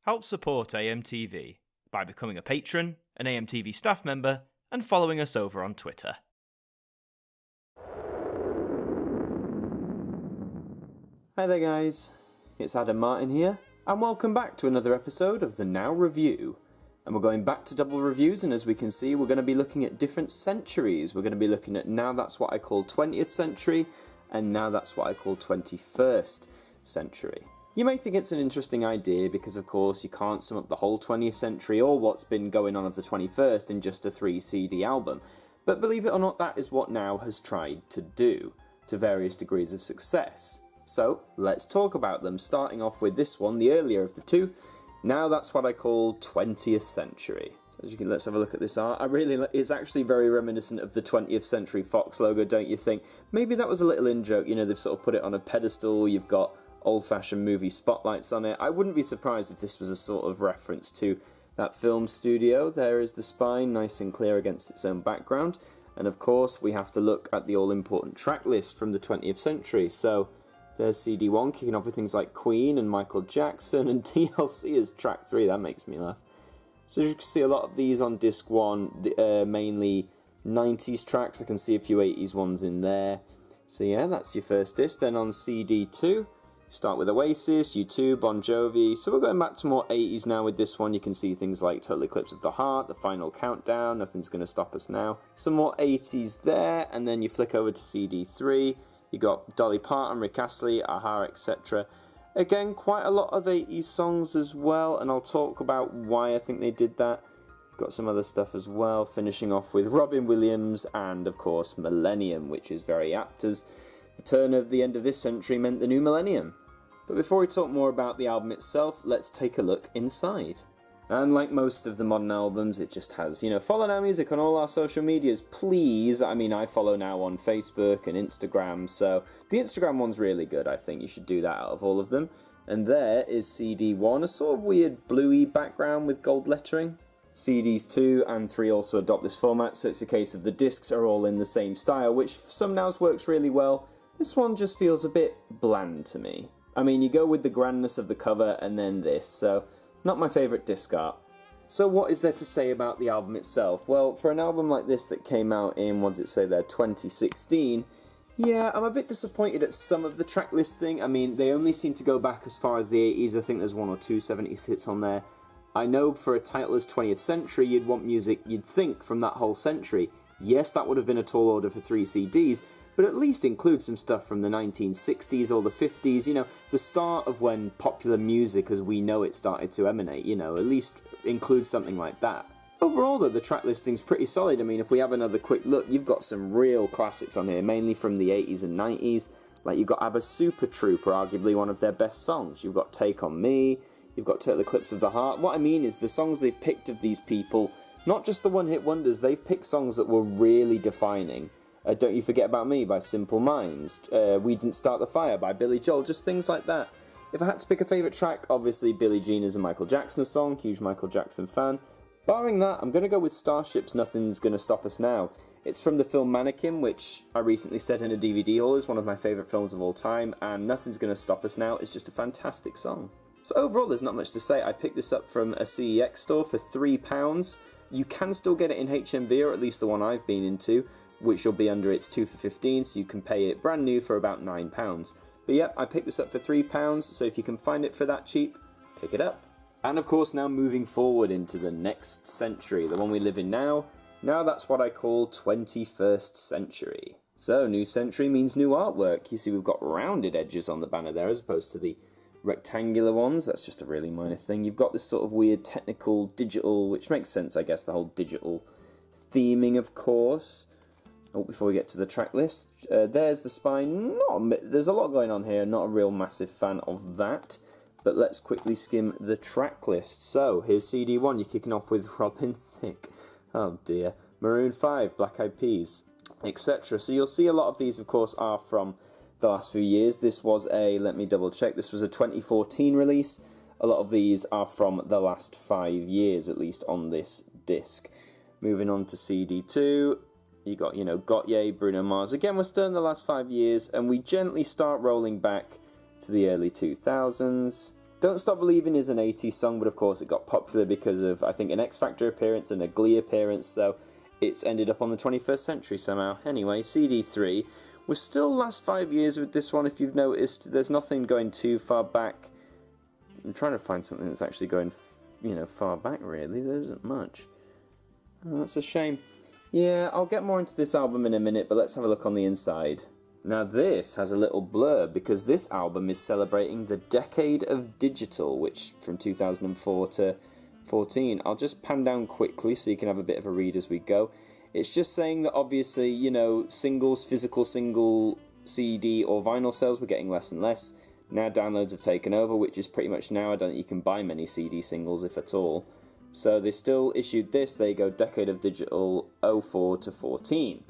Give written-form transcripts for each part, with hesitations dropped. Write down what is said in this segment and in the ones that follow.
Help support AMTV by becoming a patron, an AMTV staff member, and following us over on Twitter. Hi there guys, it's Adam Martin here, and welcome back to another episode of the Now Review. And we're going back to double reviews, and as we can see, we're going to be looking at different centuries. We're going to be looking at Now That's What I Call 20th Century, and Now That's What I Call 21st Century. You may think it's an interesting idea because, of course, you can't sum up the whole 20th century or what's been going on of the 21st in just a 3 CD album. But believe it or not, that is what Now has tried to do, to various degrees of success. So, let's talk about them, starting off with this one, the earlier of the two. Now That's What I Call 20th Century. So as you can, let's have a look at this art. It's actually very reminiscent of the 20th Century Fox logo, don't you think? Maybe that was a little in-joke, you know, they've sort of put it on a pedestal, you've got old-fashioned movie spotlights on it. I wouldn't be surprised if this was a sort of reference to that film studio. There is the spine, nice and clear against its own background. And of course, we have to look at the all-important track list from the 20th century. So, there's CD1 kicking off with things like Queen and Michael Jackson, and TLC is track 3, that makes me laugh. So you can see a lot of these on disc 1, mainly 90s tracks. I can see a few 80s ones in there. So yeah, that's your first disc. Then on CD2, start with Oasis, U2, Bon Jovi. So we're going back to more 80s now with this one. You can see things like Total Eclipse of the Heart, The Final Countdown, Nothing's Gonna Stop Us Now. Some more 80s there, and then you flick over to CD3. You got Dolly Parton, Rick Astley, Aha, etc. Again, quite a lot of 80s songs as well, and I'll talk about why I think they did that. Got some other stuff as well, finishing off with Robin Williams and, of course, Millennium, which is very apt as the turn of the end of this century meant the new millennium. But before we talk more about the album itself, let's take a look inside. And like most of the modern albums, it just has, follow Now Music on all our social medias, please. I mean, I follow Now on Facebook and Instagram, so the Instagram one's really good. I think you should do that out of all of them. And there is CD1, a sort of weird bluey background with gold lettering. CDs 2 and 3 also adopt this format, so it's a case of the discs are all in the same style, which for some Nows works really well. This one just feels a bit bland to me. I mean, you go with the grandness of the cover and then this, so not my favourite disc art. So what is there to say about the album itself? Well, for an album like this that came out in, what does it say there, 2016, yeah, I'm a bit disappointed at some of the track listing. I mean, they only seem to go back as far as the 80s. I think there's 1 or 2 70s hits on there. I know for a title as 20th Century, you'd want music you'd think from that whole century. Yes, that would have been a tall order for 3 CDs, but at least include some stuff from the 1960s or the 50s, the start of when popular music as we know it started to emanate, at least include something like that. Overall though, the track listing's pretty solid. I mean, if we have another quick look, you've got some real classics on here, mainly from the 80s and 90s. Like, you've got ABBA's Super Trooper, arguably one of their best songs. You've got Take On Me, you've got Total Eclipse of the Heart. What I mean is, the songs they've picked of these people, not just the one-hit wonders, they've picked songs that were really defining. Don't You Forget About Me by Simple Minds, We Didn't Start the Fire by Billy Joel, just things like that. If I had to pick a favourite track, obviously Billie Jean is a Michael Jackson song, huge Michael Jackson fan. Barring that, I'm going to go with Starship's Nothing's Gonna Stop Us Now. It's from the film Mannequin, which I recently said in a DVD haul is one of my favourite films of all time, and Nothing's Gonna Stop Us Now is just a fantastic song. So overall, there's not much to say. I picked this up from a CEX store for £3. You can still get it in HMV, or at least the one I've been into, which will be under its 2 for 15, so you can pay it brand new for about £9. But yeah, I picked this up for £3, so if you can find it for that cheap, pick it up. And of course, now moving forward into the next century, the one we live in now, that's what I call 21st century. So, new century means new artwork. You see we've got rounded edges on the banner there as opposed to the rectangular ones. That's just a really minor thing. You've got this sort of weird technical digital, which makes sense, I guess, the whole digital theming, of course. Oh, before we get to the track list, there's the spine. There's a lot going on here, not a real massive fan of that. But let's quickly skim the track list. So, here's CD1, you're kicking off with Robin Thicke. Oh dear. Maroon 5, Black Eyed Peas, etc. So you'll see a lot of these, of course, are from the last few years. This was let me double check, this was a 2014 release. A lot of these are from the last 5 years, at least on this disc. Moving on to CD2. You got, Gautier, Bruno Mars. Again, we're still in the last 5 years, and we gently start rolling back to the early 2000s. Don't Stop Believing is an 80s song, but of course it got popular because of, I think, an X Factor appearance and a Glee appearance, so it's ended up on the 21st century somehow. Anyway, CD3. We're still last 5 years with this one, if you've noticed. There's nothing going too far back. I'm trying to find something that's actually going, far back, really. There isn't much. Oh, that's a shame. Yeah, I'll get more into this album in a minute, but let's have a look on the inside. Now this has a little blurb, because this album is celebrating the decade of digital, which from 2004 to 14. I'll just pan down quickly so you can have a bit of a read as we go. It's just saying that obviously, singles, physical single, CD or vinyl sales were getting less and less. Now downloads have taken over, which is pretty much now I don't think you can buy many CD singles, if at all. So they still issued this, there you go, Decade of Digital 04 to 14.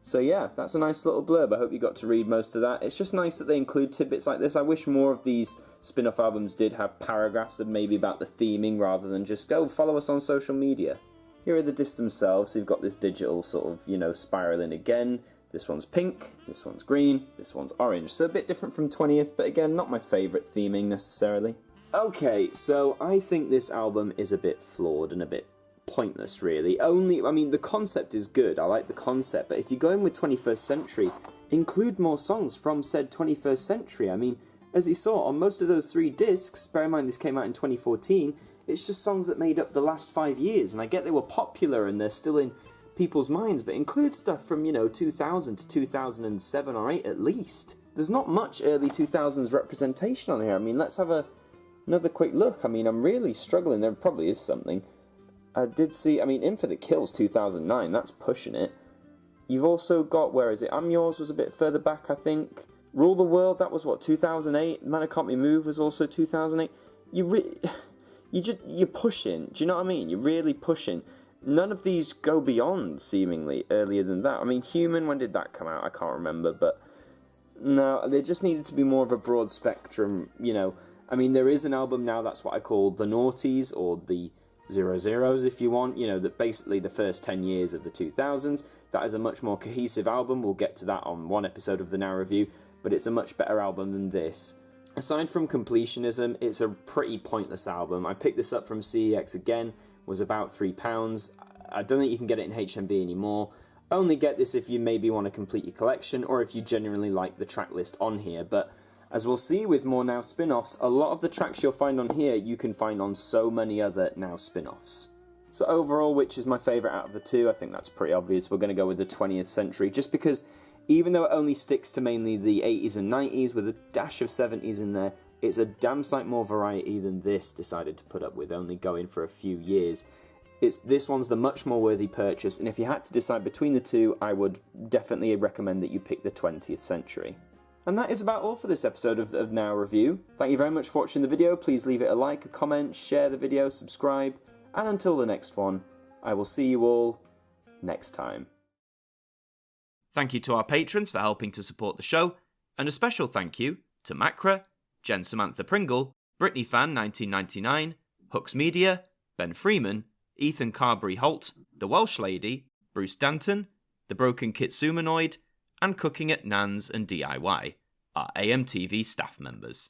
So yeah, that's a nice little blurb. I hope you got to read most of that. It's just nice that they include tidbits like this. I wish more of these spin-off albums did have paragraphs of maybe about the theming rather than just, follow us on social media. Here are the discs themselves. So you've got this digital sort of, spiraling again. This one's pink, this one's green, this one's orange. So a bit different from 20th, but again, not my favourite theming necessarily. Okay, so I think this album is a bit flawed and a bit pointless, really. The concept is good, I like the concept, but if you go in with 21st century, include more songs from said 21st century. As you saw, on most of those 3 discs, bear in mind this came out in 2014, it's just songs that made up the last 5 years, and I get they were popular and they're still in people's minds, but include stuff from, 2000 to 2007 or 8 at least. There's not much early 2000s representation on here. Let's have another quick look. I'm really struggling. There probably is something. I did see, In For The Kills 2009, that's pushing it. You've also got, where is it? I'm Yours was a bit further back, I think. Rule the World, that was 2008? Man Who Can't Be Moved was also 2008. You're pushing, do you know what I mean? You're really pushing. None of these go beyond, seemingly, earlier than that. Human, when did that come out? I can't remember, but no, there just needed to be more of a broad spectrum, there is an album now, that's what I call the noughties, or the 00s, if you want, that basically the first 10 years of the 2000s. That is a much more cohesive album. We'll get to that on one episode of the Now Review, but it's a much better album than this. Aside from completionism, it's a pretty pointless album. I picked this up from CEX again, was about £3. I don't think you can get it in HMV anymore. Only get this if you maybe want to complete your collection, or if you genuinely like the track list on here, but as we'll see with more Now spin-offs, a lot of the tracks you'll find on here you can find on so many other Now spin-offs. So overall, which is my favourite out of the 2? I think that's pretty obvious. We're going to go with the 20th century, just because even though it only sticks to mainly the 80s and 90s with a dash of 70s in there, it's a damn sight more variety than this decided to put up with, only going for a few years. This one's the much more worthy purchase, and if you had to decide between the 2, I would definitely recommend that you pick the 20th century. And that is about all for this episode of Now Review. Thank you very much for watching the video. Please leave it a like, a comment, share the video, subscribe, and until the next one, I will see you all next time. Thank you to our patrons for helping to support the show, and a special thank you to Macra, Jen Samantha Pringle, Brittany Fan 1999, Hooks Media, Ben Freeman, Ethan Carberry Holt, The Welsh Lady, Bruce Danton, The Broken Kitsumanoid, and Cooking at Nans and DIY, our AMTV staff members.